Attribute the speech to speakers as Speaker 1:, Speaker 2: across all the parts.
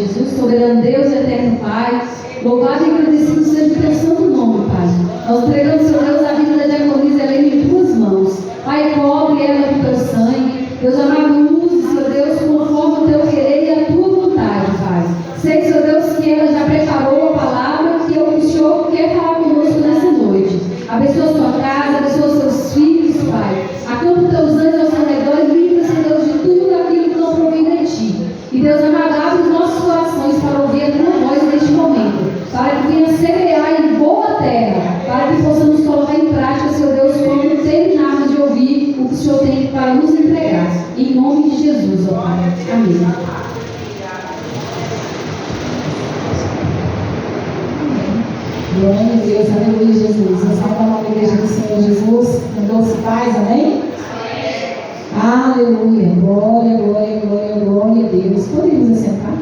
Speaker 1: Jesus, soberano Deus, eterno Pai, louvado e agradecido seja o teu santo nome, Pai. Nós entregamos, Senhor Deus, a vida da diaconisa Helena em tuas mãos. Pai, cobre ela com teu sangue. Deus amado, use, Senhor Deus, conforme o teu querer e a tua vontade, Pai. Sei, Senhor Deus, que ela já preparou a palavra que o Senhor quer falar conosco nessa noite. Abençoa a sua casa, abençoa os seus filhos, Pai. Acampa os teus anjos ao seu redor e livra, Senhor Deus, de tudo aquilo que não provém de ti. E Deus amado, abre os nossos corações para ouvir a tua voz neste momento, para que venha semear em boa terra, para que possamos colocar em prática, Senhor Deus, quando terminarmos de ouvir o que o Senhor tem para nos entregar. Em nome de Jesus, ó Pai. Amém.
Speaker 2: Glória a Deus, aleluia, Jesus. Nós estamos na igreja do Senhor Jesus, com doce paz, amém? Aleluia, glória, glória, glória, glória a Deus. Podemos assentar?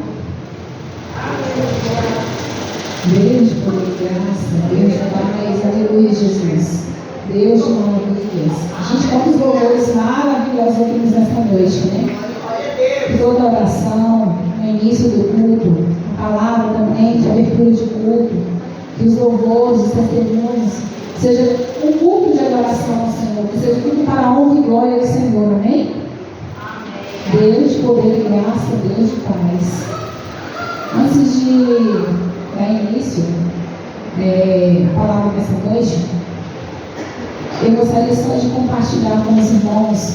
Speaker 2: Deus de poder e graça, Deus de paz, aleluia, Jesus. Deus de maravilhas. A gente canta os louvores maravilhosos aqui nesta noite, né? Toda oração, no início do culto, a palavra também de abertura de culto. Que os louvores, os testemunhos, seja um culto de adoração ao Senhor, que seja tudo para a honra e glória do Senhor, amém? Deus de poder e graça, Deus de paz. Antes de dar início a palavra dessa noite, eu gostaria só de compartilhar com os irmãos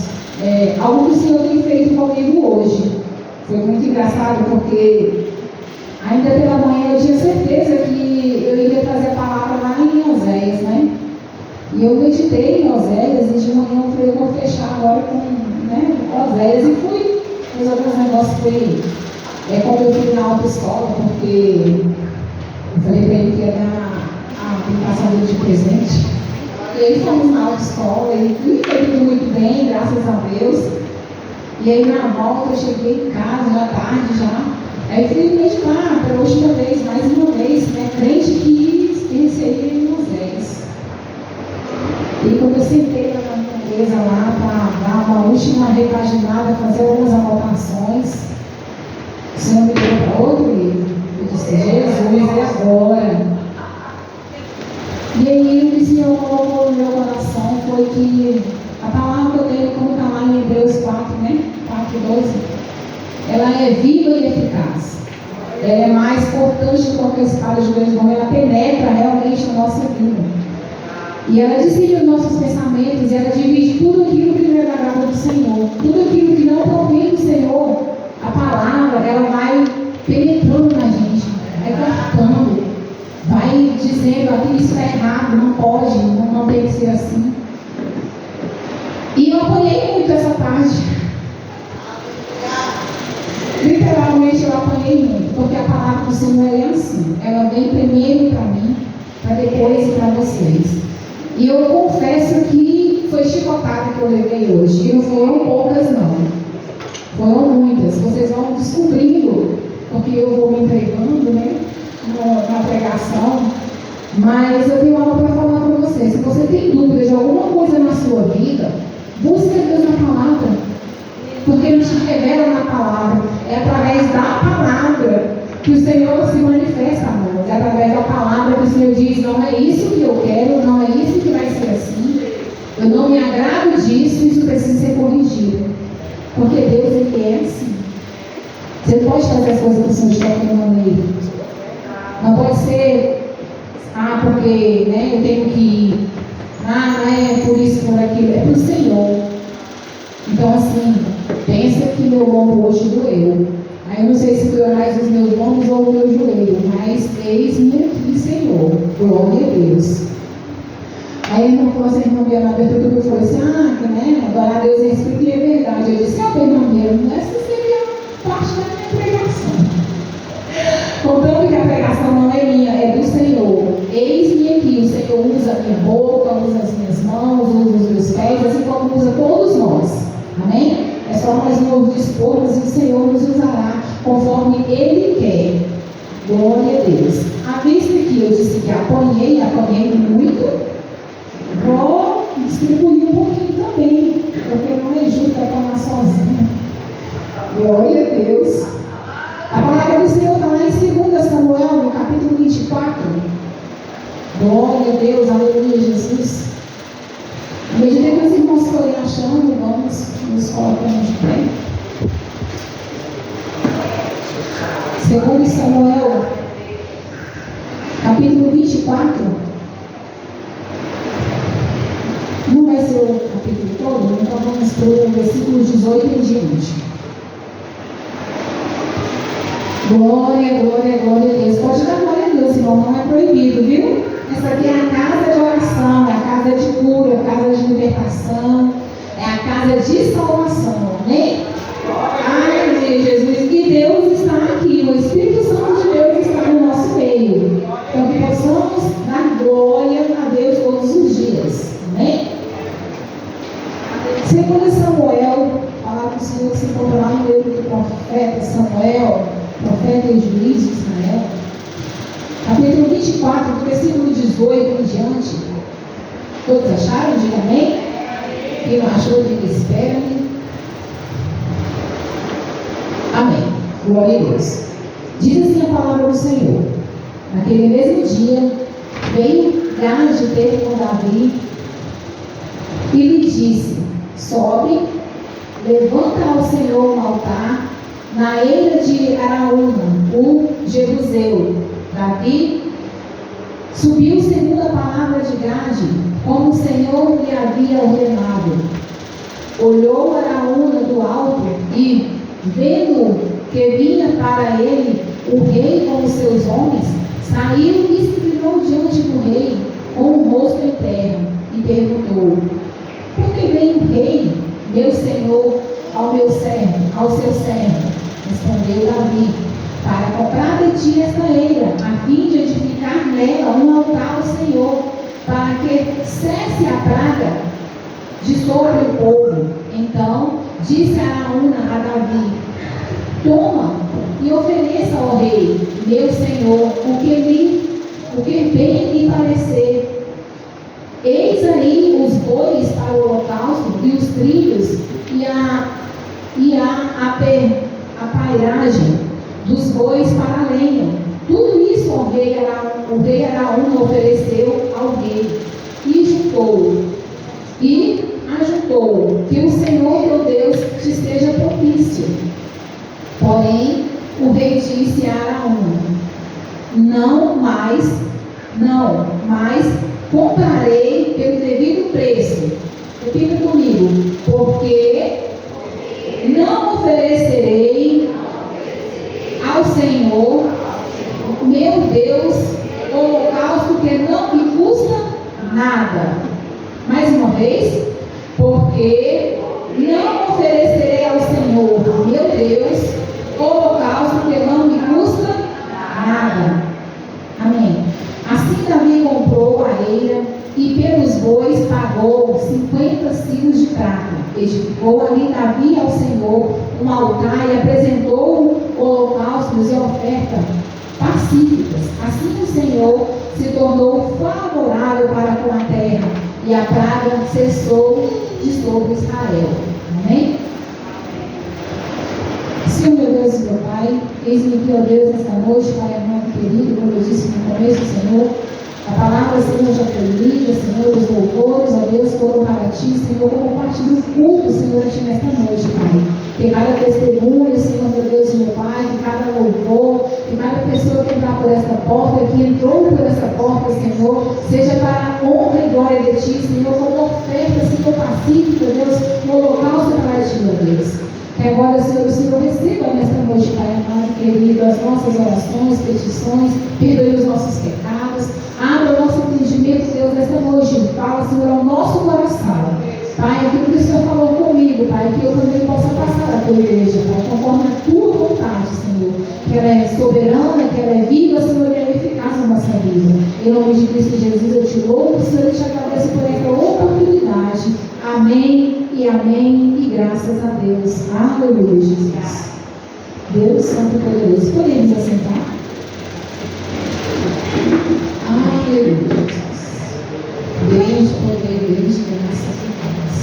Speaker 2: algo que o Senhor tem feito comigo hoje. Foi muito engraçado porque ainda pela manhã eu tinha certeza que eu iria trazer a palavra lá em Oséias, né? E eu meditei em Oséias e de manhã eu falei, eu vou fechar agora com Oséias e fui. Fiz alguns negócios, como eu fui na autoescola, porque eu falei para ele que ia dar a aplicação dele de presente. E aí fomos na autoescola e foi tudo muito bem, graças a Deus. E aí na volta eu cheguei em casa, já tarde já. Aí fui meditar pela última vez, mais uma vez, né? Crente que receberia em Oséias. E quando eu sentei na minha mesa lá para dar uma última repaginada, fazer algumas anotações, o Senhor me deu para outro livro. Eu disse, Jesus, é agora. E aí o que o Senhor colocou no meu coração foi que a palavra dele, como está lá em Hebreus 4, né? 4:12. Ela é viva e eficaz. Ela é mais cortante do que qualquer espada de dois gumes. Ela penetra realmente na nossa vida. E ela decide os nossos pensamentos. E ela divide tudo aquilo que não é da graça do Senhor. Tudo aquilo que não provém do Senhor. A palavra, ela vai penetrando na gente. Vai cortando. Vai dizendo aquilo isso é errado. Não pode. Não tem que ser assim. E eu apanhei muito essa parte. Literalmente eu apanhei muito, porque a palavra do Senhor é assim. Ela vem primeiro para mim, para depois para vocês. E eu confesso que foi chicotada que eu levei hoje. E não foram poucas não. Foram muitas. Vocês vão descobrindo, porque eu vou me entregando, né, na pregação. Mas eu tenho algo para falar para vocês. Se você tem dúvida de alguma coisa na sua vida, busque Deus na palavra. Porque Ele te revela na palavra. É através da palavra que o Senhor se manifesta, amor. É através da palavra que o Senhor diz, não é isso que eu quero, não é isso que vai ser assim. Eu não me agrado disso, isso precisa ser corrigido. Porque Deus, Ele é assim. Você não pode fazer as coisas que o Senhor de qualquer maneira. Não pode ser, porque eu tenho que ir. Não é por isso, por aquilo. É para o Senhor. Então, assim, pensa que meu lombo hoje doeu. Aí eu não sei se doeu mais os meus lombos ou o meu joelho, mas eis-me aqui, Senhor. Glória a Deus. Aí a irmã falou assim, irmã Bia, na abertura eu falei assim, adorar a Deus em espírito e é verdade. Eu disse, irmã Bia, essa seria parte da minha pregação. Contando que a pregação não é minha, é do Senhor. Eis-me aqui, o Senhor usa a minha boca, usa as minhas mãos, usa os meus pés, assim como usa todos nós. Amém? É só nós nos dispormos e o Senhor nos usará conforme Ele quer. Glória a Deus. A vista que eu disse que apanhei muito, vou distribuir um pouquinho também, porque não é justo apanhar sozinha. Glória a Deus. A palavra do Senhor está lá em 2 Samuel, no capítulo 24. Glória a Deus, aleluia, Jesus. À medida que os irmãos forem achando, vamos nos colocando de pé. 2 Samuel, capítulo 24. Não vai ser o capítulo todo, então vamos para o versículo 18 em diante. Glória, glória, glória a Deus. Pode dar glória a Deus, irmão, não é proibido, viu? Essa aqui é a casa de oração, é a casa de cura, é a casa de libertação, é a casa de salvação, amém? Ai, Jesus, e Deus está aqui, o Espírito Santo de Deus está no nosso meio. Então que possamos dar glória a Deus todos os dias, amém? 2 Samuel, falar com o Senhor que se encontra lá no livro do profeta Samuel, profeta e juiz de Israel, capítulo 24, do versículo 18 em diante. Todos acharam? Diga amém. Quem não achou, diga espera-me. Amém. Glória a Deus. Diz assim a palavra do Senhor. Naquele mesmo dia, veio Gade ter com Davi e lhe disse: sobe, levanta ao Senhor um altar na eira de Araúna, o Jebuseu. Davi subiu segundo a palavra de Gade, como o Senhor lhe havia ordenado. Olhou Araúna do alto e, vendo que vinha para ele o rei com os seus homens, saiu e se inclinou diante do rei com o rosto em terra e perguntou: por que vem o rei, meu senhor, ao seu servo? Respondeu Davi: para comprar de ti esta eira, a fim de edificar nela um altar ao Senhor, para que cesse a praga de sobre o povo. Então disse Araúna a Davi: toma e ofereça ao rei, meu senhor, o que bem lhe parecer. Eis aí os bois para o holocausto e os trilhos e a pairagem dos bois para a lenha. Tudo isso o rei Araúna ofereceu ao rei e ajuntou que o Senhor teu Deus te seja propício. Porém, o rei disse a Araúna: não, mas comprarei pelo devido preço. Repita comigo: porque não oferecerei ao Senhor, meu Deus, holocausto que não me custa nada. Mais uma vez: porque não oferecerei ao Senhor, meu Deus, holocausto que não me custa nada. Amém. Assim Davi comprou a eira e pelos bois pagou 50 silos de prata. Edificou ali Davi ao Senhor um altar e apresentou holocaustos e ofertas pacíficas. Assim o Senhor se tornou favorável para com a terra e a praga cessou de sobre Israel. Amém? Senhor, meu Deus e meu Pai, eis-me aqui, ó Deus, nesta noite, Pai amado querido, como eu disse no começo, Senhor, a palavra, Senhor, já foi lida, Senhor, os louvores, ó Deus, foram para Ti, Senhor, como parte do culto, Senhor, a Ti nesta noite, Pai. Que cada testemunho, Senhor, meu Deus e meu Pai, que cada louvor, que cada pessoa que entrar por essa porta, que entrou por essa porta, Senhor, seja para a honra e glória de Ti, Senhor, como oferta, Senhor, pacífica, Deus, um holocausto para Ti, ó Deus. Que agora, Senhor, o Senhor receba nesta noite, Pai amado, querido, as nossas orações, petições, perdoe os nossos pecados, abra o nosso entendimento, Deus, nesta noite. Fala, Senhor, ao nosso coração. Pai, aquilo que o Senhor falou comigo, Pai, que eu também possa passar a Tua igreja, Pai, conforme a Tua vontade, Senhor. Que ela é soberana, que ela é viva, Senhor, e ela é eficaz na nossa vida. Em nome de Cristo Jesus, eu te louvo, Senhor, e te agradeço por essa oportunidade. Amém e amém, e graças a Deus. Aleluia, Jesus. Deus Santo e Poderoso. Podemos assentar? Aleluia, Jesus. Deus poderoso, graças a Deus.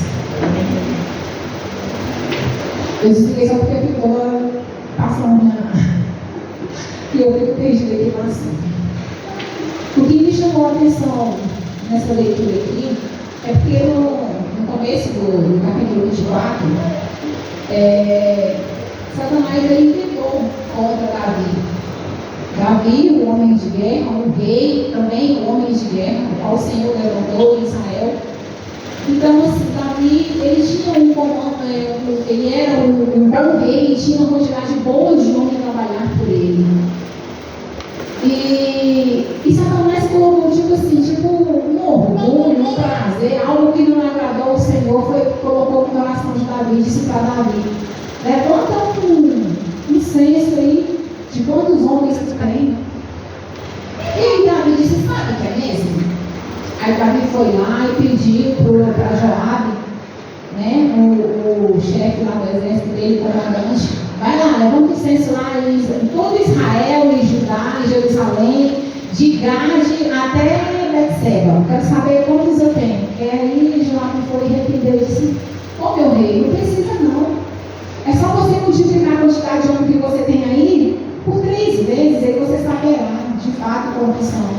Speaker 2: Eu expliquei só porque ficou passando E eu fico perdida aqui no assunto. O que me chamou a atenção nessa leitura aqui é porque no começo do capítulo 24, Satanás ele tentou contra Davi. Davi, o homem de guerra, um rei também, um homem de guerra, o qual o Senhor levantou em Israel. Então, assim, Davi, ele tinha um comando, ele era um bom rei, tinha uma quantidade boa de homens a trabalhar por ele. E Satanás colocou, um orgulho, um prazer, algo que não agradou ao Senhor, colocou no coração de Davi e disse para Davi: levanta um censo aí de quantos homens que tem. E aí Davi disse: sabe o que é mesmo? Aí Davi foi lá e pediu para Joabe, né, o chefe lá do exército dele, comandante: vai lá, levanta o censo lá em todo Israel, em Judá, em Jerusalém, de Gade até Betseba. Quero saber quantos eu tenho. E aí Joabe foi e repreendeu e disse: meu rei, não precisa não. É só você multiplicar a quantidade de homem que você tem aí por 3 vezes, aí você saberá de fato quantos são.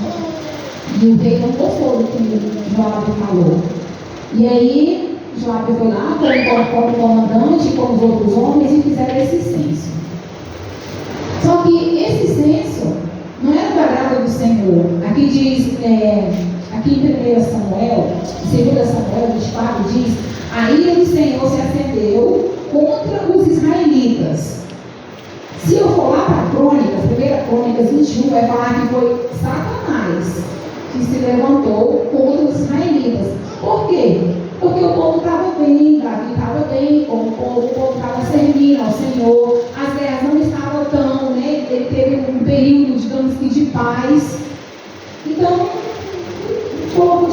Speaker 2: E o rei não gostou do que Joabe falou. E aí Joabe foi lá com o comandante, com os outros homens, e fizeram esse censo. Só que esse censo não era do agrado do Senhor. Aqui diz, aqui em 1 Samuel, 2 Samuel 24, diz: a ira do Senhor se acendeu contra os israelitas. Se eu for lá para Crônicas, 1 Crônicas 21, vai falar que foi Satanás que se levantou contra os israelitas. Por quê? Porque o povo estava bem, Davi estava bem com o povo estava servindo ao Senhor, as guerras não estavam tão, né? Ele teve um período, digamos que, de paz. Então, colocou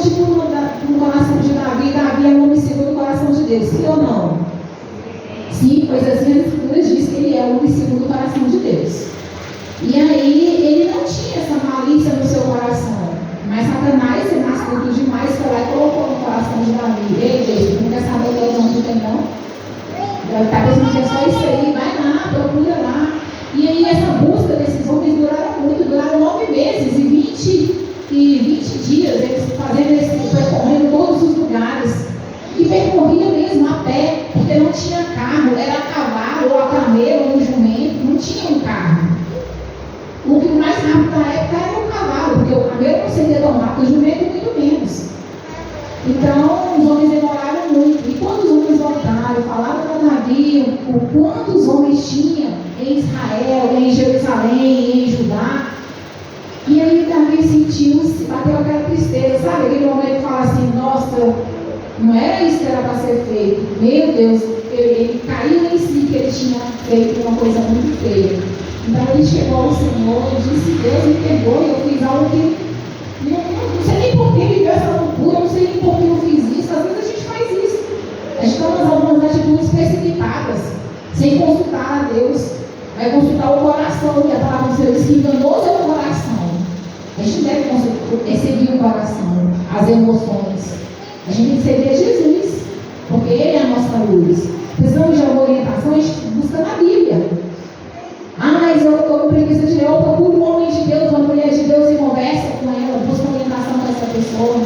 Speaker 2: no coração de Davi é um homem segundo o coração de Deus, sim ou não? Sim, pois assim as Escrituras diz que ele é um homem segundo o coração de Deus. E aí, ele não tinha essa malícia no seu coração. Mas Satanás, sendo astuto demais, foi lá e colocou no coração de Davi: ei, Deus, não quer saber todos os homens que tem, não? Está pensando que é só isso aí? Vai lá, procura lá. E aí, essa busca desses homens duraram muito, duraram 9 meses e 20 dias, eles percorrendo todos os lugares. E percorria mesmo a pé, porque não tinha carro, era a cavalo, ou a camelo, ou um jumento, não tinha um carro. O que mais rápido da época era o cavalo, porque o camelo não seria tão rápido, o jumento muito menos. Então, os homens demoraram muito. E quando os homens voltaram, falaram para Davi o quantos homens tinha em Israel, em Jerusalém, em Judá. E aí Davi sentiu-se, bateu aquela tristeza, sabe? Aquele momento que fala assim: nossa, não era isso que era para ser feito. Meu Deus, ele caiu em si que ele tinha feito uma coisa muito feia. Então ele chegou ao Senhor e disse: Deus me perdoe, eu fiz algo que não sei nem por que me deu essa loucura, não sei nem por que eu fiz isso. Às vezes a gente faz isso. A gente toma algumas atitudes precipitadas, sem consultar a Deus. Vai consultar o coração, que a palavra do Senhor diz que enganoso é o coração. A gente deve seguir o coração, as emoções. A gente tem que seguir Jesus, porque Ele é a nossa luz. Precisamos de alguma orientação, a gente busca na Bíblia. Mas eu estou com preguiça de ler, eu procuro um homem de Deus, uma mulher de Deus e conversa com ela, busca orientação com essa pessoa.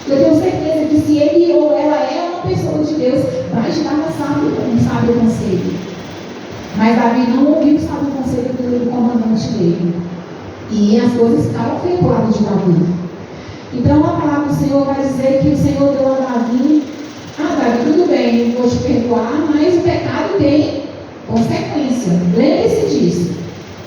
Speaker 2: Eu tenho certeza que se ele ou ela é uma pessoa de Deus, vai te dar um sábio conselho. Mas Davi não ouviu o sábio conselho do comandante dele. E as coisas ficaram feias para o lado de Davi. Então a palavra do Senhor vai dizer que o Senhor deu a Davi: Davi, tudo bem, vou te perdoar, mas o pecado tem consequência. Lembre-se disso.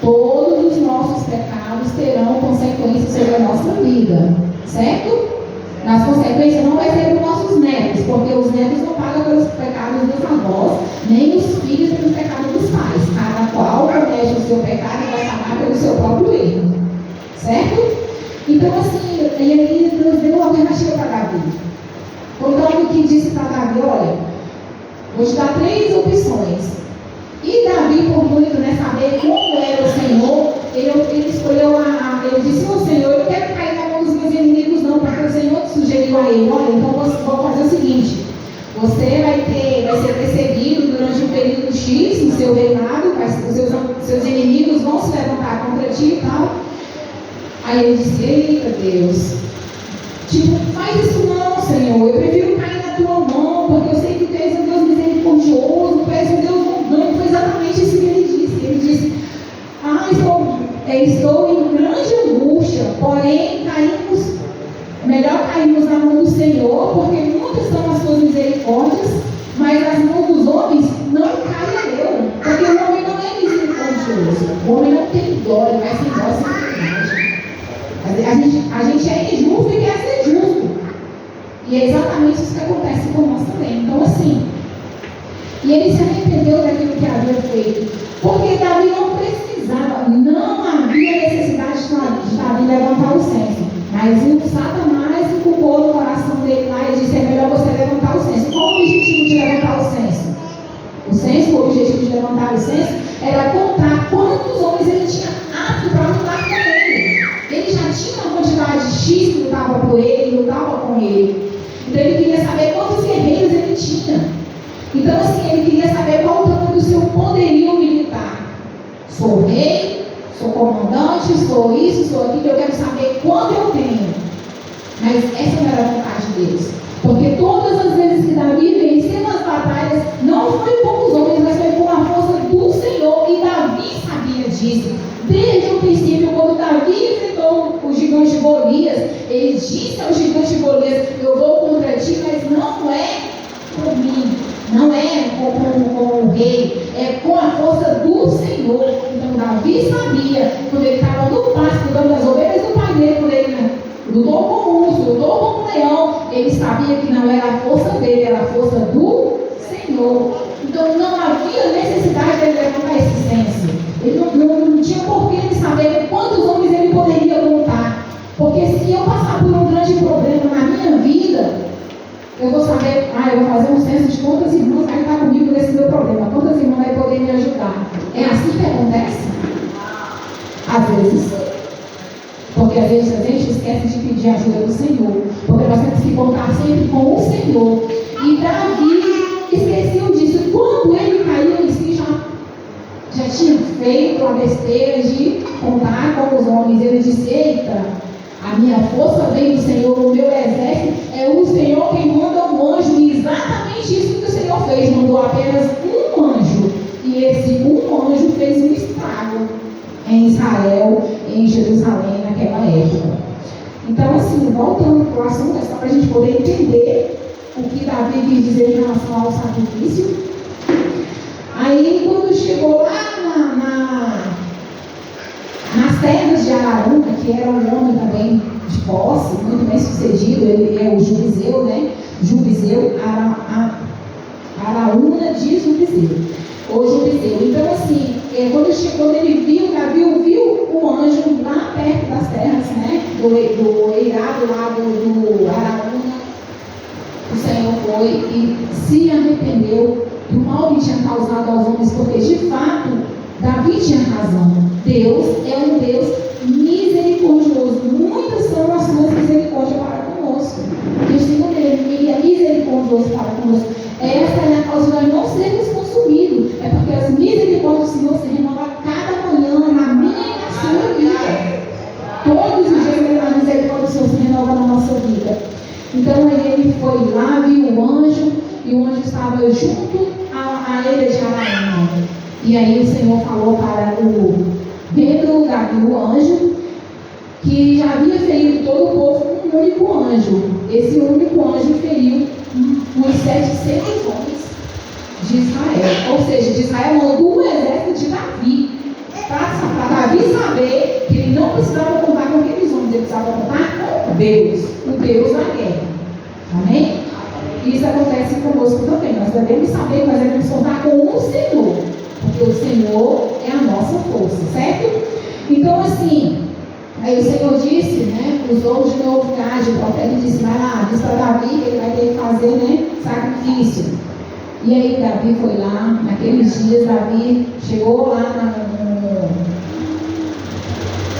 Speaker 2: Todos os nossos pecados terão consequências sobre a nossa vida. Certo? Nas consequências não vai ser para os nossos netos, porque os netos não pagam pelos pecados dos avós, nem os filhos pelos pecados dos pais. Cada qual comete o seu pecado e vai pagar pelo seu próprio erro. Certo? Então, assim, e aí Deus deu uma alternativa para Davi. Então, o que disse para Davi: olha, vou te dar 3 opções. E Davi, por muito saber como era o Senhor, ele escolheu ele disse: ô Senhor, eu não quero cair na mão dos meus inimigos não, porque o Senhor te sugeriu a ele: olha, então vou fazer o seguinte, você vai ser perseguido durante um período X no seu reinado, seus inimigos vão se levantar contra ti Aí ele disse: eita Deus, tipo, faz isso não, Senhor, eu prefiro cair na tua mão, porque eu sei que tu és um Deus misericordioso, tu és um Deus bondade. Foi exatamente isso que ele disse. Ele disse: estou em grande angústia, porém melhor cairmos na mão do Senhor, porque muitas são as suas misericórdias, mas as mãos dos homens não caem a eu, porque o homem não é misericordioso, o homem não tem dó, ele vai sem dó, sem piedade. A gente é injusto e quer ser justo, e é exatamente isso que acontece com nós também. Então assim, e ele se arrependeu daquilo que havia feito, porque Davi não precisava, não havia necessidade de Davi levantar o censo, mas o Satanás culpou no coração dele lá e disse: é melhor você levantar o censo. Qual o objetivo de levantar o censo? O objetivo de levantar o censo era contar quantos homens ele tinha apto para lutar com ele. Ele já tinha uma quantidade X que lutava por ele, lutava com ele. Então ele queria saber quantos guerreiros ele tinha. Então assim, ele queria saber qual o tamanho do seu poderio militar. Sou rei, sou comandante, sou isso, sou aquilo, eu quero saber quanto eu tenho. Mas essa não era a vontade de Deus. Porque todas as vezes que Davi venceu as batalhas, não foi com os homens, mas foi com a força do Senhor. E Davi sabia disso. Desde o princípio, quando Davi enfrentou o gigante Golias, ele disse ao gigante Golias: eu vou contra ti, mas não é por mim, não é com o rei, é com a força do Senhor. Então Davi sabia, quando ele estava no pasto, cuidando das ovelhas do pai dele, quando ele lutou com o urso, lutou com o leão, ele sabia que não era a força dele, era a força do Senhor. Então não havia necessidade de ele levantar esse censo. Ele não tinha porquê de saber quantos homens ele poderia montar. Porque se eu passar por um grande problema na minha vida, eu vou saber, eu vou fazer um censo de quantas irmãs vai estar comigo nesse meu problema, quantas irmãs vai poder me ajudar. É assim que acontece? Às vezes. Porque às vezes a gente esquece de pedir ajuda do Senhor. Porque nós temos que contar sempre com o Senhor. E Davi esqueceu disso. Quando ele caiu em si, já tinha feito a besteira de contar com os homens. Ele disse: eita, a minha força vem do Senhor, o meu exército é o Senhor quem manda um anjo. E exatamente isso que o Senhor fez. Mandou apenas um anjo. E esse um anjo fez um estrago em Israel, em Jerusalém, naquela época. Então, assim, voltando para o assunto, é só para a gente poder entender o que Davi quis dizer em relação ao sacrifício. Aí, quando chegou lá nas terras de Araúna, que era um homem também de posse, muito bem sucedido, ele é o Jubizeu, né? Jubizeu, Araúna de Jubizeu. Então assim, quando ele viu, Davi viu o anjo lá perto das terras, né? Do eirado lá do Araúna. O Senhor foi e se arrependeu do mal que tinha causado aos homens, porque de fato Davi tinha razão. Deus é um Deus misericordioso. Muitas são as suas misericórdias para conosco. E o Senhor ele é misericordioso para conosco. Essa é a causa de nós não sermos consumidos. É porque as misericórdias do Senhor se renovam a cada manhã, na minha e na sua vida. Todos os dias a misericórdia do Senhor se renova na nossa vida. Então ele foi lá, viu o anjo, e o anjo estava junto à ilha de Araúna. E aí o Senhor falou para vendo Davi, o anjo, que já havia ferido todo o povo com um único anjo. Esse único anjo feriu uns 700 homens de Israel. Ou seja, de Israel mandou um exército de Davi, para Davi saber que ele não precisava contar com aqueles homens, ele precisava contar com Deus, o Deus da guerra. Amém? Isso acontece conosco também. Nós devemos saber que nós devemos contar com o Senhor, porque o Senhor é a nossa força, certo? Então assim, aí o Senhor disse, né, usou de novo Gade, o profeta disse: vai lá, diz para Davi que ele vai ter que fazer, né, sacrifício. E aí Davi foi lá, naqueles dias Davi chegou lá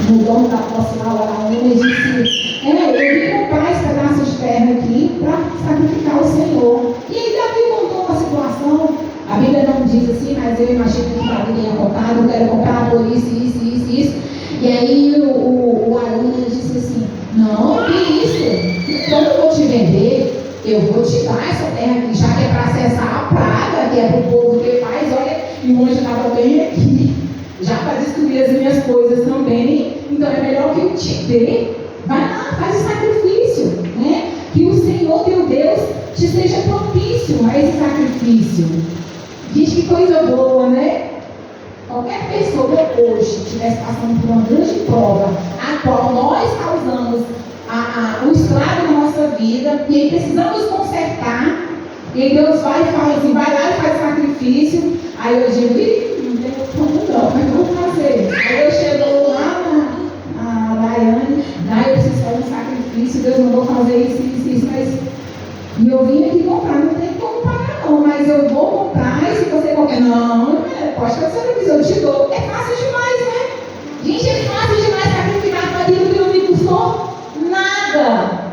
Speaker 2: no dono da posse lá, e disse: eu vim comprar esse pedaço de terra aqui para sacrificar o Senhor. E aí Davi contou uma situação, a Bíblia não diz assim, mas eu imagino que Davi tenha contado: eu quero comprar por isso. E aí o Araúna eu vou te dar essa terra aqui, já que é para cessar a praga, que é para o povo ter paz, olha, e o anjo estava bem aqui, já para destruir as minhas coisas também, então é melhor que eu te dê, vai lá, faz o sacrifício, né? Que o Senhor teu Deus te seja propício a esse sacrifício. Diz que coisa boa, né? Qualquer pessoa hoje estivesse passando por uma grande prova, a qual nós causamos o estrago na nossa vida, e aí precisamos consertar, e aí Deus vai e fala assim, vai lá e faz sacrifício, aí eu digo, não tem como não, mas vamos fazer. Aí eu chego lá na Daiane, eu preciso fazer um sacrifício, Deus, não vou fazer isso, mas e eu vim aqui comprar, não tem como pagar não, mas eu vou comprar, e se você comprar, não, pode fazer sacrifício, eu te dou. É fácil demais, né? Gente, é fácil demais sacrificar para aquilo que não me custou nada.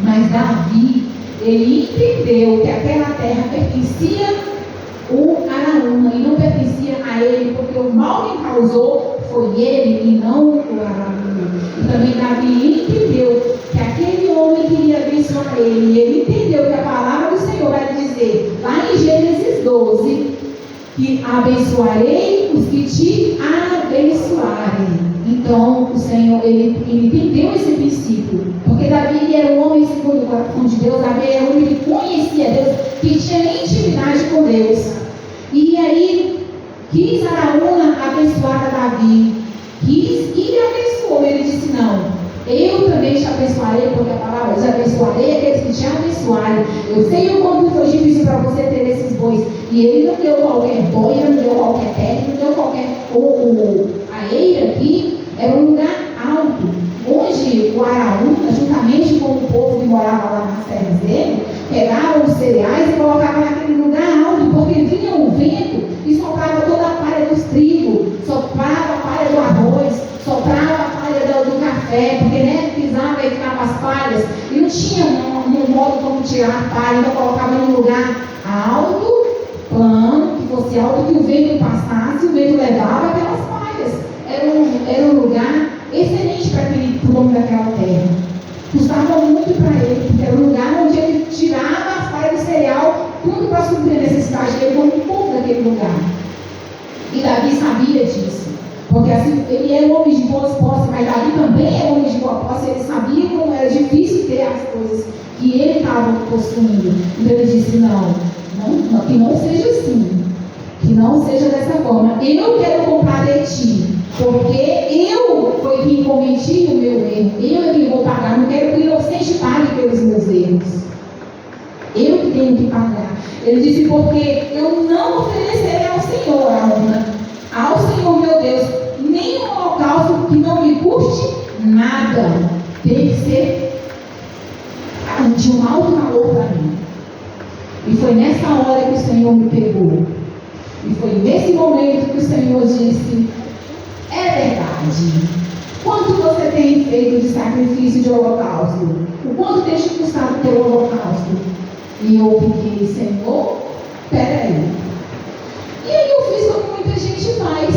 Speaker 2: Mas Davi, ele entendeu que aquela terra pertencia o Araúna e não pertencia a ele, porque o mal que causou foi ele e não o Araúna. E também Davi entendeu que aquele homem queria abençoar ele, e ele entendeu que a palavra do Senhor vai dizer, lá em Gênesis 12, que abençoarei os que te abençoarem. Então, o Senhor, ele entendeu esse princípio, porque Davi ele era um homem segundo o coração de Deus, Davi era um homem que conhecia Deus, que tinha intimidade com Deus. E aí, quis Araúna abençoar a Davi, e abençoou. Ele disse, não, eu também te abençoarei, porque a palavra diz, abençoarei aqueles que te abençoarem. Eu sei o quanto foi difícil para você ter esses bois. E ele não deu qualquer boi, não deu qualquer terra, não deu qualquer... A eira aqui era um lugar alto, onde o Araúna, juntamente com o povo que morava lá nas terras dele, pegavam os cereais e colocavam naquele lugar alto, porque vinha o vento e soprava toda a palha dos trigos, soprava a palha do arroz, soprava a palha do café, porque né, pisava e ficava as palhas, e não tinha um modo como tirar a palha, então colocava num lugar alto, plano, que fosse alto, que o vento passasse, o vento levava aquelas palhas. Era um lugar excelente para o homem daquela terra. Custava muito para ele, porque era um lugar onde ele tirava as palhas do cereal, tudo para suprir a necessidade dele como povo daquele lugar. E Davi sabia disso, porque assim, ele era um homem de boas posses, mas Davi também era um homem de boa posse, ele sabia como era difícil ter as coisas que ele estava possuindo. Então ele disse, não, que não seja assim, que não seja dessa forma. Eu quero comprar de ti, porque eu foi quem cometi o meu erro, eu é quem vou pagar, não quero que o inocente pague pelos meus erros, eu que tenho que pagar. Ele disse, porque eu não oferecerei ao Senhor, ao Senhor meu Deus, nem um holocausto que não me custe nada, tem que ser de um alto valor para mim. E foi nessa hora que o Senhor me pegou. E foi nesse momento que o Senhor disse, é verdade. Quanto você tem feito de sacrifício de holocausto? O quanto tem te custado teu holocausto? E eu fiquei, Senhor, peraí. E aí eu fiz como muita gente faz.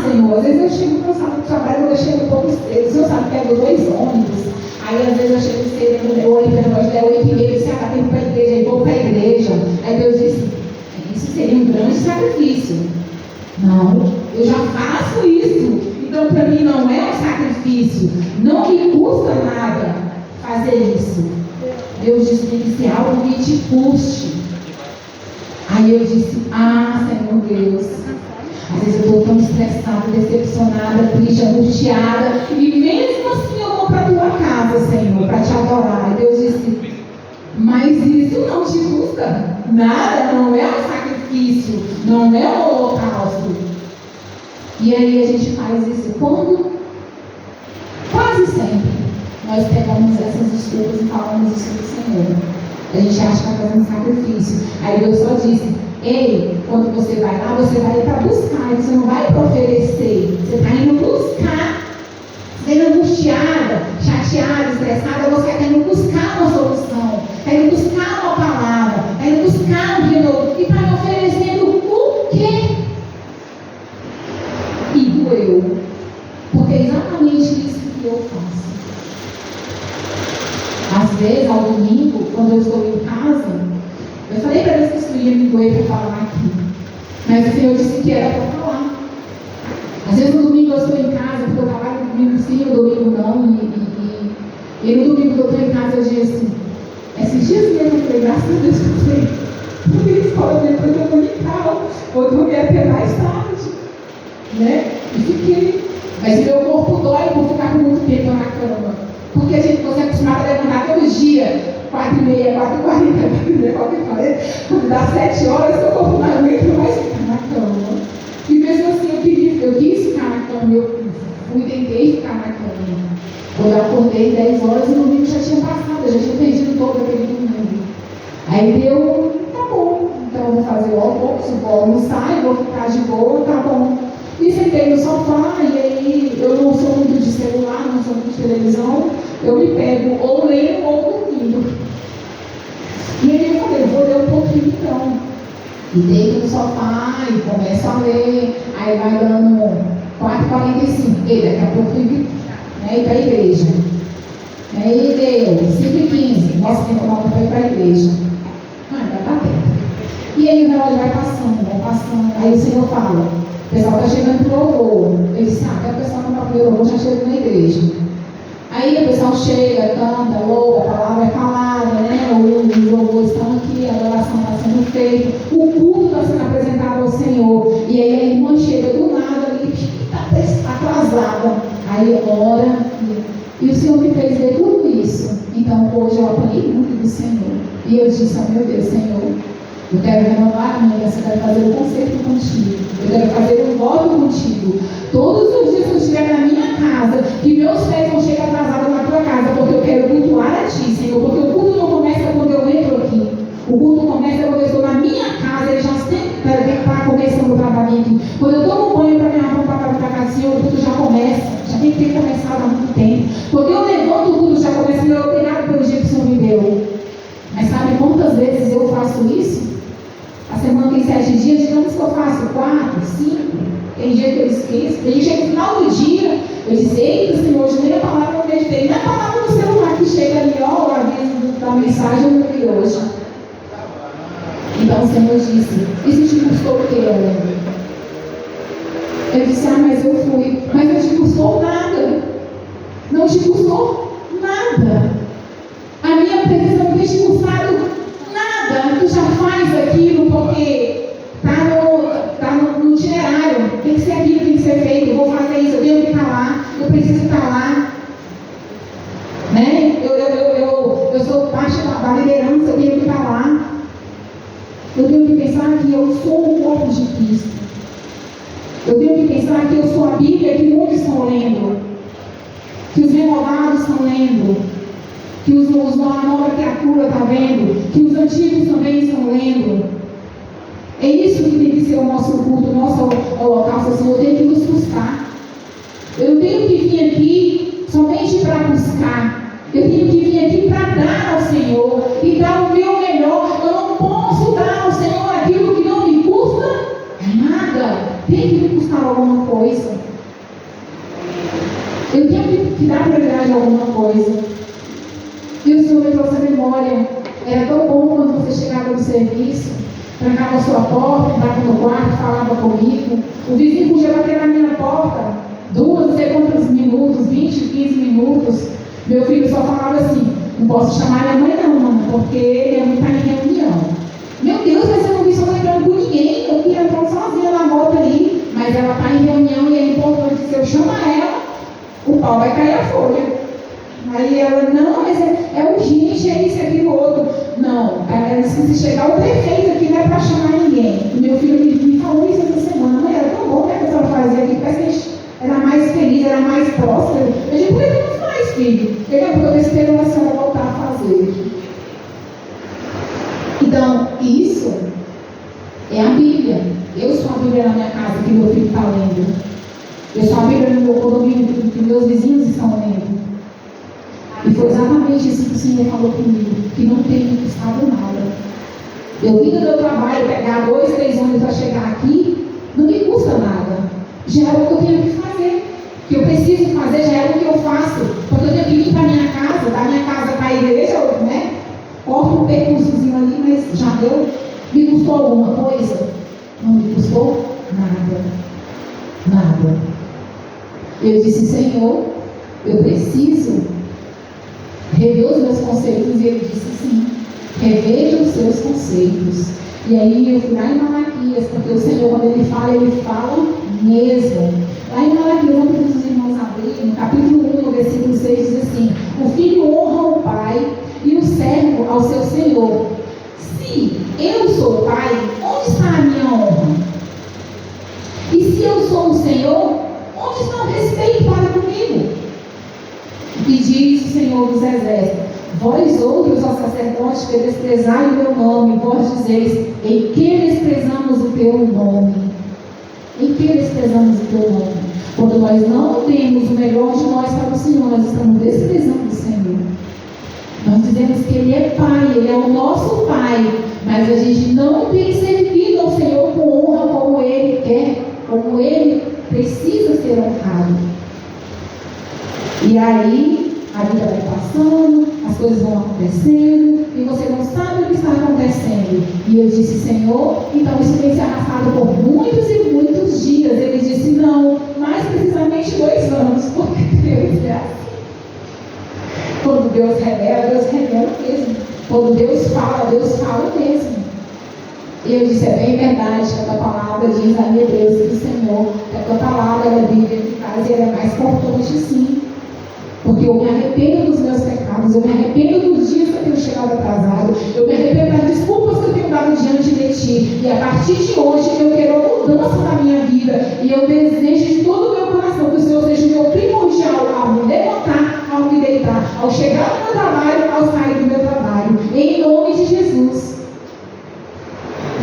Speaker 2: Senhor, às vezes eu chego cansado do trabalho, eu chego um pouco cedo. O Senhor sabe que pego 2 ônibus. Aí às vezes eu chego cedo, eu olho para nós, 8h30, você acaba indo para a igreja, e vou para a igreja. Aí Deus disse, isso seria um grande sacrifício. Não, eu já faço isso. Então para mim não é um sacrifício. Não me custa nada fazer isso. Deus disse que tem que ser algo que te custe. Aí eu disse, Senhor Deus, às vezes eu estou tão estressada, decepcionada, triste, angustiada, e mesmo assim eu vou para a tua casa, Senhor, para te adorar. E Deus disse, mas isso não te custa nada, não é um sacrifício, não é um holocausto. E aí a gente faz isso quando? Quase sempre nós pegamos essas desculpas e falamos isso do Senhor. A gente acha que está fazendo sacrifício. Aí Deus só disse, ei, quando você vai lá, você vai para buscar, você não vai para oferecer, você está indo buscar. Você está indo angustiada, chateada, estressada, você está indo buscar uma solução, está indo buscar uma palavra, está indo buscar um renovo. E está me oferecendo o quê? E doeu. Porque é exatamente isso que eu faço. Às vezes, ao domingo, quando eu estou em casa, eu falei para Deus que isso ia me doer para falar aqui. Mas o Senhor disse que era para falar. Às vezes no domingo eu estou em casa, porque eu trabalho no domingo sim, no domingo não. E no domingo que eu estou em casa, eu digo assim, esses dias mesmo eu falei, graças a Deus que eu falei, porque eles falam depois eu vou em casa, ou eu vou me até mais tarde. Né? E fiquei. Mas meu corpo dói por ficar com muito tempo na cama. Porque você é acostumado a levantar todos os dias, 4h30, 4h40, 4h40, quando dá 7 horas, seu corpo não aguenta mais ficar na cama. E mesmo assim eu quis ficar na cama, eu tentei ficar na cama. Quando eu acordei 10 horas, o domingo já tinha passado, eu já tinha perdido todo aquele domingo. Aí deu, tá bom, então eu vou fazer o almoço, vou almoçar e vou ficar de boa, tá bom. E sentei no sofá, e aí eu não sou muito de celular, não sou muito de televisão, eu me pego ou lendo ou dormindo. E aí eu falei, vou ler um pouquinho então. E deito no sofá e começo a ler, aí vai dando 4h45, e daqui a pouco eu ir para a igreja. Aí deu 5h15, nossa, tem que tomar para ir para a igreja. Vai batendo. E aí o relógio vai passando, aí o Senhor fala, o pessoal está chegando para o louvor. Eu disse, até o pessoal não está para o louvor, já chega na igreja. Aí o pessoal chega, canta, louva, a palavra é falada, né? Os louvores estão aqui, a adoração está sendo feita, o culto está sendo apresentado ao Senhor. E aí a irmã chega do nada ali, está atrasada. Aí ora, e o Senhor me fez ver tudo isso. Então hoje eu apanhei muito do Senhor. E eu disse, meu Deus, Senhor, eu quero renovar a minha aliança, eu quero fazer um concerto contigo, eu quero fazer um voto contigo. Todos os dias que eu estiver na minha casa, que meus pés não cheguem atrasados na tua casa, porque eu quero cultuar a ti, Senhor, porque o culto não começa quando eu entro aqui. O culto começa quando eu estou na minha casa, ele já sempre está começando o trabalho aqui. Quando eu tomo banho para minha mão para cá, Senhor, o culto já começa, já tem que ter começado há muito tempo. Quando eu levanto o culto, já começa, meu, obrigado pelo dia que o Senhor me deu. Mas sabe quantas vezes eu faço isso? A semana tem 7 dias, digamos que eu faço 4, 5, tem dia que eu esqueço, tem dia que no final do dia, eu disse, eita Senhor, hoje nem a palavra eu meditei, nem a palavra do celular que chega ali, ó, o aviso da mensagem eu não li hoje. Então o Senhor disse, isso te custou o quê, Helena? Eu disse, mas eu fui, mas não te custou nada, não te custou nada. A minha presença não tem te custado nada, tu já faz aquilo porque está no itinerário, tem que ser aquilo, tem que ser feito, eu vou fazer isso, eu tenho que estar lá, eu preciso estar lá. Né? Eu sou parte da liderança, eu tenho que estar lá. Eu tenho que pensar que eu sou o corpo de Cristo. Eu tenho que pensar que eu sou a Bíblia que muitos estão lendo, que os renovados estão lendo, que a nova criatura está vendo, que os antigos também estão lendo. É isso que tem que ser o nosso culto, o nosso holocausto. O Senhor tem que nos buscar. Eu não tenho que vir aqui somente para buscar. Eu tenho que vir aqui para dar ao Senhor e dar o meu melhor. Eu não posso dar ao Senhor aquilo que não me custa nada. Tem que me custar alguma coisa. Eu tenho que dar prioridade a alguma coisa. E o Senhor me trouxe a memória. Era tão bom quando você chegava no serviço, trancava a sua porta, entrava no quarto, falava comigo. O vizinho podia bater na minha porta 2, não sei quantos minutos, 20, 15 minutos. Meu filho só falava assim, não posso chamar minha mãe não, mano, porque minha mãe está em reunião. Meu Deus, mas eu não vi só lembrando com ninguém, eu queria entrar sozinha na volta ali, mas ela está em reunião e é importante, se eu chamar ela, o pau vai cair a folha. Aí ela, não, mas é urgente, é isso, é aquilo outro. Não, ela disse que se chegar o prefeito aqui não é para chamar ninguém. E meu filho me falou isso essa semana, mãe, era tão bom que a pessoa fazia aqui, parece que a gente era mais feliz, era mais próspero. Eu digo, por que não faz, filho? Ele é porque eu espero a senhora voltar a fazer. Então, isso é a Bíblia. Eu sou a Bíblia na minha casa, que meu filho está lendo. Eu sou a Bíblia no meu condomínio, que meus vizinhos estão lendo. E foi exatamente isso que o Senhor falou comigo, que não tem me custado nada. Eu vim do meu trabalho, pegar 2, 3 ônibus para chegar aqui, não me custa nada. Já é o que eu tenho que fazer. que eu preciso fazer, já é o que eu faço, porque eu tenho que vir para a minha casa, da minha casa para a igreja, né? Corto um percursozinho ali, mas já deu. Me custou alguma coisa? Não me custou nada. Nada. Eu disse, Senhor, eu preciso rever os meus conceitos. E ele disse, sim, reveja os seus conceitos. E aí eu fui lá em Malaquias, porque o Senhor, quando ele fala mesmo. Lá em Malaquias, não precisa os irmãos abrir, no capítulo 1, no versículo 6, diz assim: o filho honra o pai e o servo ao seu senhor. Se eu sou o pai, onde está a minha honra? E se eu sou o Senhor, onde está o respeito para comigo? E diz o Senhor dos Exércitos: vós outros, ó sacerdotes, que desprezai o meu nome, vós dizeis, em que desprezamos o teu nome? Em que desprezamos o teu nome? Quando nós não temos o melhor de nós para o Senhor, nós estamos desprezando o Senhor. Nós dizemos que Ele é Pai, Ele é o nosso Pai, mas a gente não tem servido ao Senhor com honra como Ele quer, como Ele precisa ser honrado. E aí, a vida vai passando, as coisas vão acontecendo, e você não sabe o que está acontecendo. E eu disse, Senhor, então isso tem se arrastado por muitos e muitos dias. Ele disse, não, mais precisamente 2 anos, porque Deus é assim. Quando Deus revela mesmo. Quando Deus fala mesmo. E eu disse, é bem verdade, que a tua palavra diz, ai meu Deus, que o Senhor, que a tua palavra ela é viva e eficaz, e ela é mais forte sim. Porque eu me arrependo dos meus pecados, eu me arrependo dos dias que eu tenho chegado atrasado, eu me arrependo das desculpas que eu tenho dado diante de ti. E a partir de hoje eu quero a mudança na minha vida. E eu desejo de todo o meu coração que o Senhor seja o meu primordial ao me levantar, ao me deitar, ao chegar no meu trabalho, ao sair do meu trabalho. Em nome de Jesus.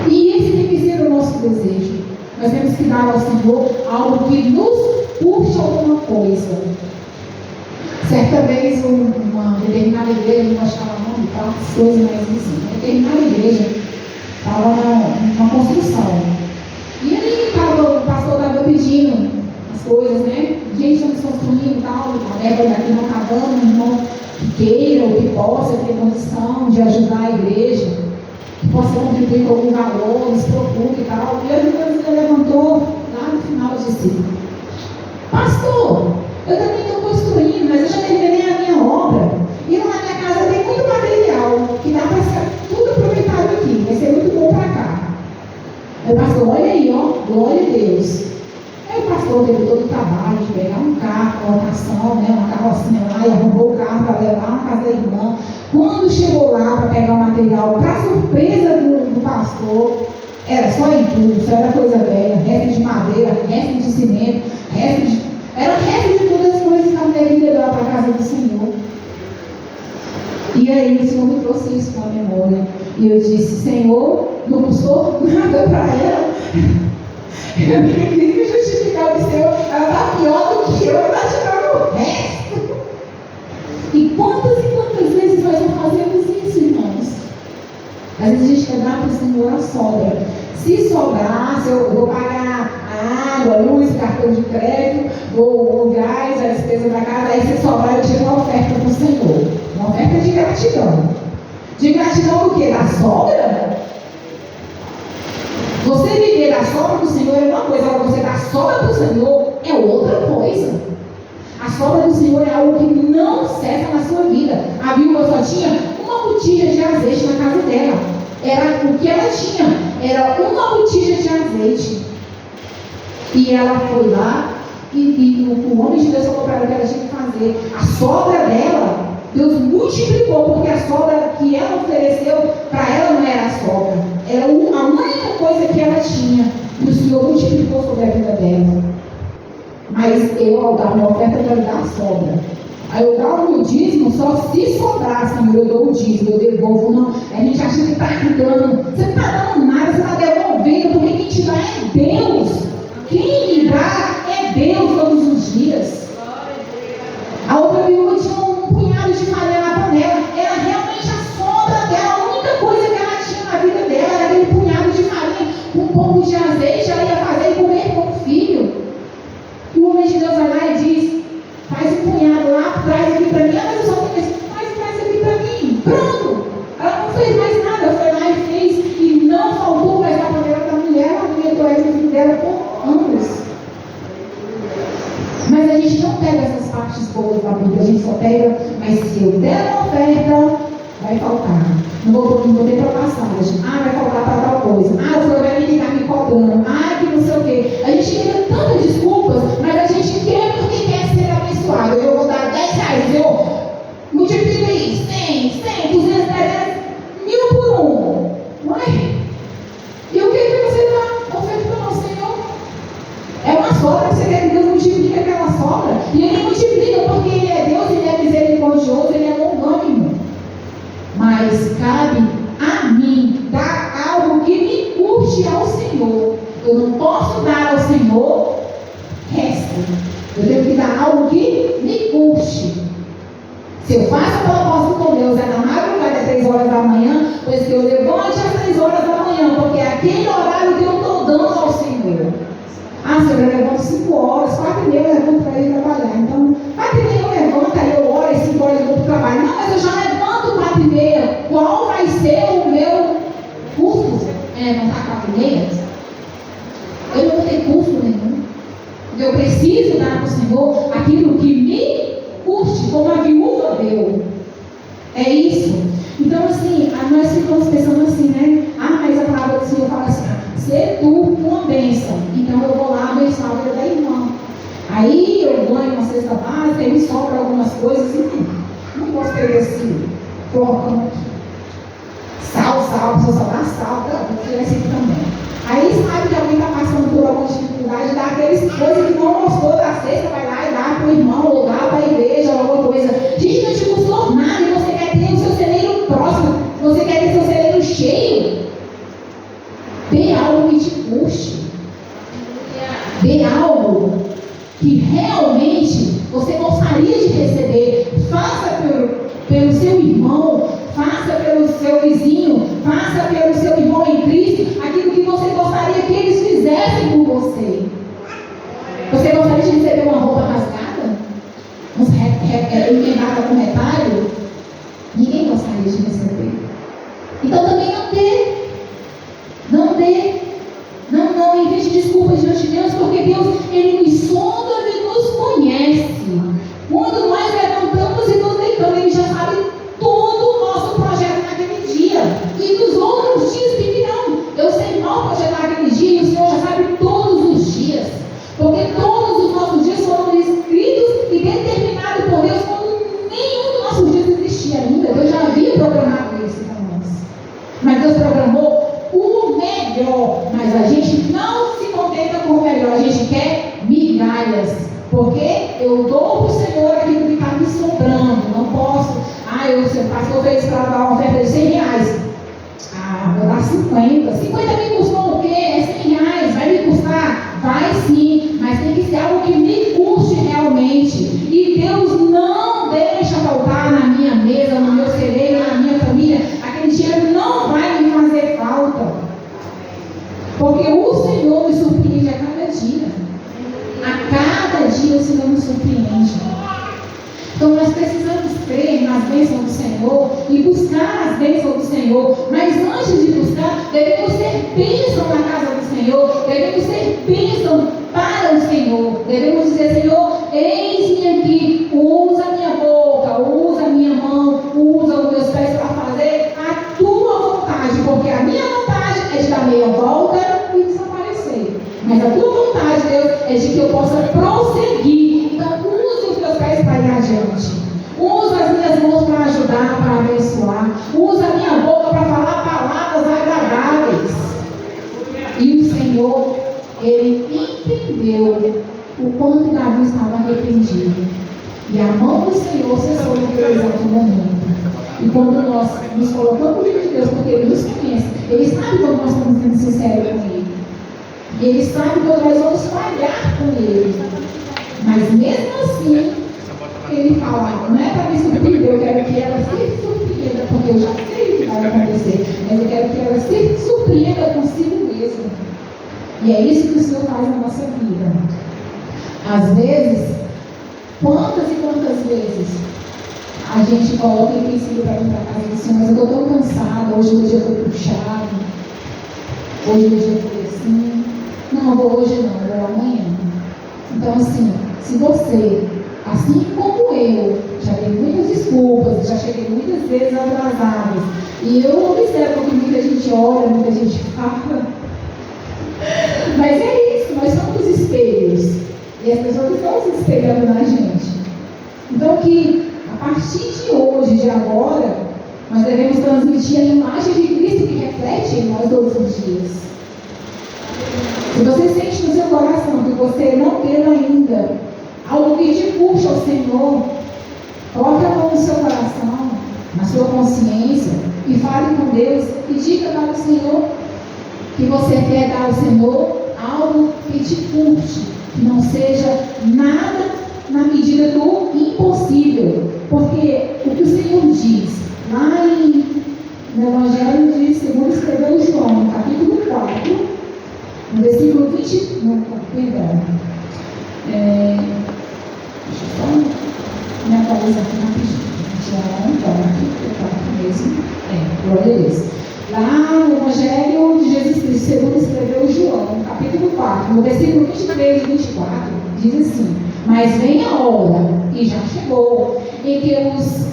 Speaker 2: E esse tem que ser o nosso desejo. Nós temos que dar ao Senhor algo que nos puxe alguma coisa. Certa vez, uma determinada igreja, não gostava muito de falar as coisas, mas assim, uma determinada igreja estava numa construção. E aí o pastor estava pedindo as coisas, né? Gente, estamos construindo e tal, a verba daqui não está dando, irmão que queira ou que possa ter condição de ajudar a igreja, que possa contribuir com algum valor, nos procure e tal. E aí depois ele levantou lá no final e disse, pastor, eu também estou construindo, mas eu já terminei a minha obra. E lá na minha casa tem muito material que dá para ser tudo aproveitado aqui. Vai ser muito bom para cá. Aí o pastor, olha aí, ó, glória a Deus. Aí o pastor teve todo o trabalho de pegar um carro, uma locação, né, uma carrocinha lá, e arrumou o carro para levar na casa da irmã. Quando chegou lá para pegar o material, para surpresa do pastor, era só entulho, só era coisa velha, resto de madeira, resto de cimento, era o resto de todas as coisas que estavam devidas lá para a casa do Senhor. E aí o Senhor me trouxe isso com a memória. E eu disse, Senhor, não custou nada para ela. Eu nem quis me justificar o Senhor, ela está pior do que eu, ela está tirando o resto. E quantas vezes nós não fazemos isso, irmãos? Às vezes a gente quer dar para o Senhor a sobra. Se sobrar, se eu vou pagar a água, a luz, cartão de crédito, o gás, a despesa da casa, aí se sobrar eu tiro uma oferta para o Senhor. Uma oferta de gratidão. De gratidão do quê? Da sobra? Você viver da sobra do Senhor é uma coisa, agora você dar sobra do Senhor é outra coisa. A sobra do Senhor é algo que não cessa na sua vida. A viúva só tinha uma botija de azeite na casa dela. Era o que ela tinha, era uma botija de azeite. E ela foi lá e o homem de Deus falou para ela que ela tinha que fazer. A sobra dela, Deus multiplicou, porque a sobra que ela ofereceu para ela não era a sobra, era a única coisa que ela tinha. E o Senhor multiplicou sobre a vida dela. Mas eu, ao dar uma oferta, quero dar a sobra. Aí eu dou o meu dízimo só se sobrar, Senhor, eu dou o dízimo, eu devolvo. Não, a gente acha que está dando, você não está dando nada, você está devolvendo, porque quem te dá é Deus. Quem lhe dá é Deus todos os dias. A outra viúva tinha um punhado de farinha na panela, era realmente a sobra dela, a única coisa que ela tinha na vida dela era aquele punhado de farinha com um pouco de azeite, ela ia fazer e comer com o filho. E o homem de Deus vai lá e diz, filho dela por anos. Mas a gente não pega essas partes boas da Bíblia, a gente só pega, mas se eu der uma oferta, vai faltar. Não vou ter passagem. Vai faltar para tal coisa. O senhor vai me ligar me cobrando. Que não sei o quê. A gente cria tantas desculpas, mas a gente quer porque quer ser abençoado. Eu vou dar 10 reais, Senhor. Multiplica isso. 100, 200, 300, 1000 por um. E o que você está ofertando ao Senhor? É uma sobra que você quer que Deus multiplique aquela sobra. E Ele multiplica porque Ele é Deus, Ele é misericordioso, Ele é longânimo. Mas cabe a mim dar algo que me custe ao Senhor. Eu não posso dar ao Senhor resto. Eu tenho que dar algo que me custe. Se eu faço a proposta com Deus, é na madrugada, às 3 horas da manhã, pois que eu levante às 3 horas da manhã, porque é aquele horário que eu estou dando ao Senhor. Senhor, eu levanto 5 horas, 4h30 eu levanto para ir trabalhar. Então, 4h30 eu levanto, aí eu oro, e 5 horas eu vou para o trabalho. Não, mas eu já levanto 4h30. Qual vai ser o meu custo? Levantar 4h30? Eu não vou ter custo nenhum. Eu preciso dar para o Senhor aquilo que me custe, como a viúva deu. É isso. Então, assim, nós ficamos pensando assim, né? Mas a palavra do Senhor fala assim: ser tu uma bênção. Então eu vou lá abençoar a vida da irmã. Aí eu ganho uma cesta básica, aí me sobra algumas coisas e não posso perder esse flocão aqui. Sal, precisa sobrar sal, vou tirar esse aqui também. Aí sabe que alguém está passando por alguma dificuldade, dá aqueles coisas que não gostou da cesta, vai lá e dá para o irmão, ou dá para a igreja, alguma coisa. Gente, não te custou nada e você quer ter o seu celeiro próximo, você quer ter seu celeiro cheio. Dê algo que te custe. Dê algo que realmente você gostaria de receber. Faça pelo seu irmão, faça pelo seu vizinho, faça pelo seu irmão em Cristo aquilo que você gostaria que eles fizessem por você. Você gostaria de receber uma roupa rasgada? Emendada com retalho? Ninguém gostaria de receber. Então também não dê. Não invente desculpas diante de Deus, porque Deus, Ele nos sonda e nos conhece. Quando nós levantamos e nos deitamos, Ele já sabe todo o nosso projeto naquele dia. E dos outros dias que virão. Eu sei mal projetar aquele dia e o Senhor já sabe todos os dias. Porque todos os nossos dias foram escritos e determinados por Deus quando nenhum dos nossos dias existia ainda. Deus já havia programado isso para nós. Mas Deus programou o melhor, mas a gente não se contenta com o melhor, a gente quer migalhas, porque eu dou para o Senhor aquilo que está me sobrando, não posso, o pastor fez para dar uma oferta de 100 reais, vou dar 50 me custou o quê? É 100 reais, vai me custar? Vai sim, mas tem que ser algo que me custe realmente, e Deus não deixa faltar na minha mesa, no meu celeiro, na minha família, aquele dinheiro não vai me fazer falta, porque o Senhor me surpreende a cada dia. A cada dia o Senhor me surpreende. Então nós precisamos crer nas bênçãos do Senhor e buscar as bênçãos do Senhor. Mas antes de buscar, devemos ser bênção na casa do Senhor. Devemos ser bênção para o Senhor. Devemos dizer: Senhor, eis-me aqui, usa a minha boca, usa a minha mão, usa os meus pés para fazer a tua vontade, porque a minha vontade é de dar meia volta e desaparecer. Mas a tua vontade, Deus, é de que eu possa prosseguir. Então, use os teus pés para ir adiante. Usa as minhas mãos para ajudar, para abençoar. Usa a minha boca para falar palavras agradáveis. E o Senhor, Ele entendeu o quanto Davi estava arrependido. E a mão do Senhor cessou naquele exato momento. E quando nós nos colocamos diante de Deus, porque Ele nos conhece, Ele sabe quando nós estamos sendo sinceros com Ele. E Ele sabe quando nós vamos falhar com Ele. Mas mesmo assim, Ele fala: não é para me surpreender, eu quero que ela se surpreenda, porque eu já sei o que vai acontecer. Mas eu quero que ela se surpreenda consigo mesma. E é isso que o Senhor faz na nossa vida. Às vezes, quantas e quantas vezes a gente coloca em princípio para vir para a casa do Senhor: mas eu estou tão cansada, hoje o dia foi puxado, hoje o dia foi assim. não vou hoje não, vou amanhã. Então assim, se você, assim como eu, já dei muitas desculpas, já cheguei muitas vezes atrasadas, e eu observo que muita gente olha, muita gente fala, mas é isso, nós somos espelhos, e as pessoas estão se espelhando na gente. Então que a partir de hoje, de agora, nós devemos transmitir a imagem de Cristo que reflete em nós todos os dias. Se você sente no seu coração que você não tem ainda algo que te puxa ao Senhor, coloque a mão no seu coração, na sua consciência, e fale com Deus e diga para o Senhor que você quer dar ao Senhor algo que te puxe, que não seja nada na medida do impossível, porque o que o Senhor diz lá no Evangelho de segundo escreveu João, no capítulo 4, no versículo 20, perdão, deixa eu só me atualizar aqui rapidinho. João, aqui mesmo, glória a Deus. Lá no Evangelho de Jesus Cristo, segundo escreveu João, no capítulo 4, no versículo 23 e 24, diz assim: mas vem a hora, e já chegou, em que os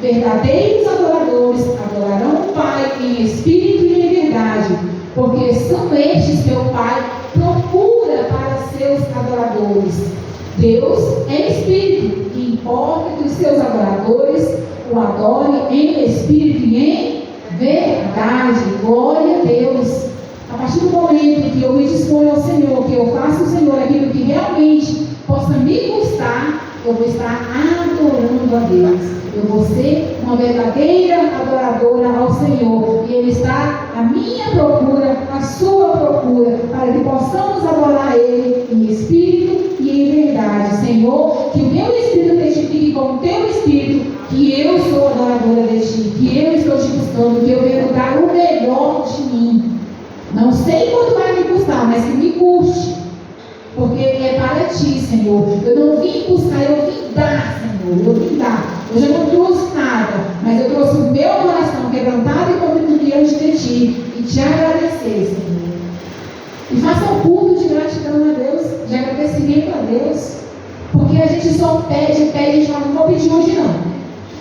Speaker 2: verdadeiros adoradores adorarão o Pai em espírito e em verdade, porque são estes que o Pai procura para seus adoradores. Deus é espírito, e importa que os seus adoradores o adorem em espírito e em verdade. Glória a Deus. A partir do momento que eu me disponho ao Senhor, que eu faço ao Senhor aquilo que realmente possa me custar, eu vou estar adorando a Deus. Eu vou ser uma verdadeira adoradora ao Senhor. E Ele está à minha procura, à sua procura, para que possamos adorar Ele em espírito e em verdade. Senhor, que o meu espírito testifique com o teu espírito que eu sou adoradora de Ti, que eu estou te buscando, que eu venho dar o melhor de mim. Não sei quanto vai me custar, mas que me custe, porque é para Ti, Senhor. Eu não vim buscar, eu vim dar, Senhor. Eu vim dar. Eu já não trouxe nada, mas eu trouxe o meu coração quebrantado e contrito diante de Ti e Te agradecer, Senhor. E faça um culto de gratidão a Deus, de agradecimento a Deus, porque a gente só pede, a gente fala, não vou pedir hoje não.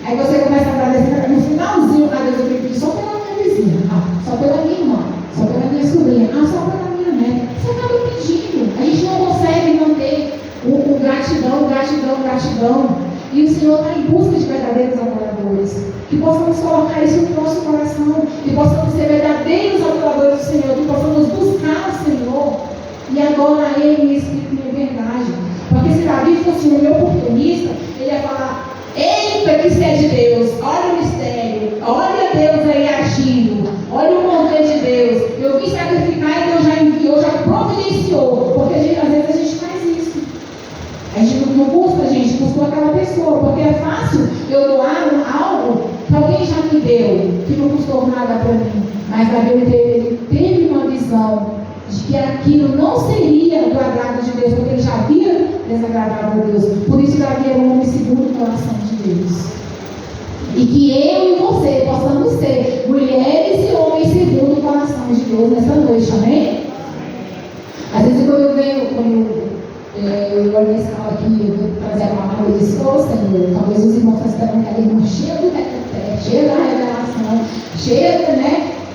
Speaker 2: Aí você começa a agradecer no finalzinho, a Deus, eu vou pedir só pela minha vizinha, só pela minha irmã, só pela minha sobrinha, só pela minha neta. Você acaba pedindo. A gente não consegue manter o gratidão. E o Senhor está em busca de verdadeiros adoradores. Que possamos colocar isso no nosso coração. Que possamos ser verdadeiros adoradores do Senhor. Que possamos buscar o Senhor e adorar Ele em espírito e em verdade. Porque se Davi fosse um oportunista, ele ia falar: eita, que é de Deus, olha o mistério, olha Deus aí agindo, olha o mover de Deus. Eu vim sacrificar e Deus já enviou, já providenciou. Porque às vezes a gente faz isso. A gente não custa, a gente custou aquela pessoa, porque é fácil eu doar algo que alguém já me deu, que não custou nada para mim. Mas Davi ele teve uma visão de que aquilo não seria do agrado de Deus, porque ele já havia desagradado a Deus. Por isso Davi era um homem segundo o coração de Deus. E que eu e você possamos ser mulheres e homens segundo o coração de Deus nessa noite, amém? Às vezes quando eu venho, eu olho nesse canal aqui, eu vou trazer a palavra e disse: ô Senhor, talvez os irmãos estão esperando aquela irmã cheia do tecate, cheia da revelação, cheia, né?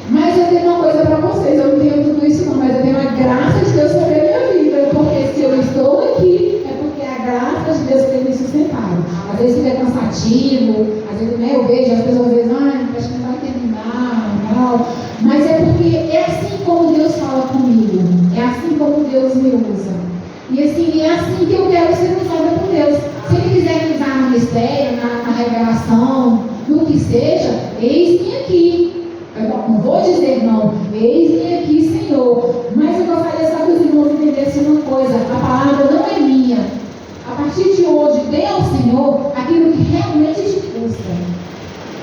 Speaker 2: Mas eu tenho uma coisa para vocês, eu não tenho tudo isso não, mas eu tenho a graça de Deus sobre a minha vida, porque se eu estou aqui, é porque a graça de Deus tem me sustentado. Às vezes fica cansativo, às vezes eu vejo as pessoas dizem: acho que não vai terminar, não. Mas é porque é assim como Deus fala comigo, é assim como Deus me usa. E assim, é assim que eu quero ser usada por Deus. Se Ele quiser me usar no mistério, na revelação, no que seja, eis-me aqui. Eu não vou dizer não, eis-me aqui, Senhor. Mas eu gostaria só que os irmãos entendessem uma coisa: a palavra não é minha. A partir de hoje, dê ao Senhor aquilo que realmente te custa.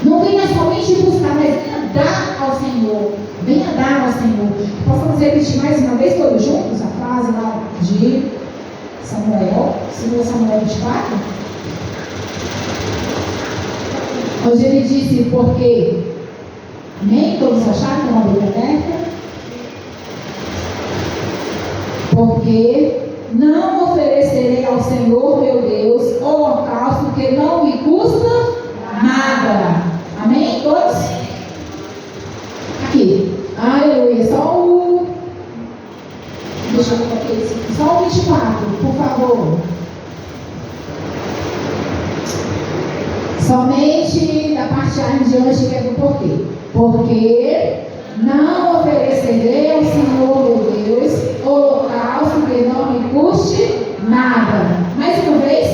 Speaker 2: Não venha somente buscar, mas venha dar ao Senhor. Venha dar ao Senhor. Possamos repetir mais uma vez todos juntos a frase lá de Samuel, 2 Samuel 24, onde ele disse: porque nem todos acharam que é uma Bíblia aberta. Porque não oferecerei ao Senhor meu Deus holocausto que não me custa nada. Amém? Todos? Aqui. Aleluia. Deixa eu colocar isso aqui. Só o 24, por favor. Somente da parte A em diante que é do porquê. Porque não oferecerei ao Senhor meu Deus holocausto que não me custe nada. Mais uma vez.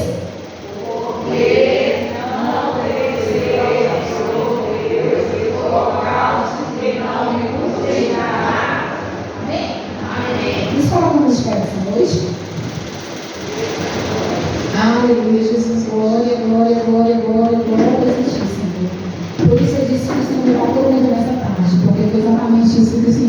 Speaker 2: Porque não oferecerei ao Senhor meu Deus holocausto que não me custe nada. Amém? Amém. Vamos falar como espera essa noite? Aleluia, Jesus, glória, glória, glória, glória, glória a ti, Senhor. Por isso eu disse que o Senhor irá todo mundo nessa tarde, porque foi exatamente isso que o Senhor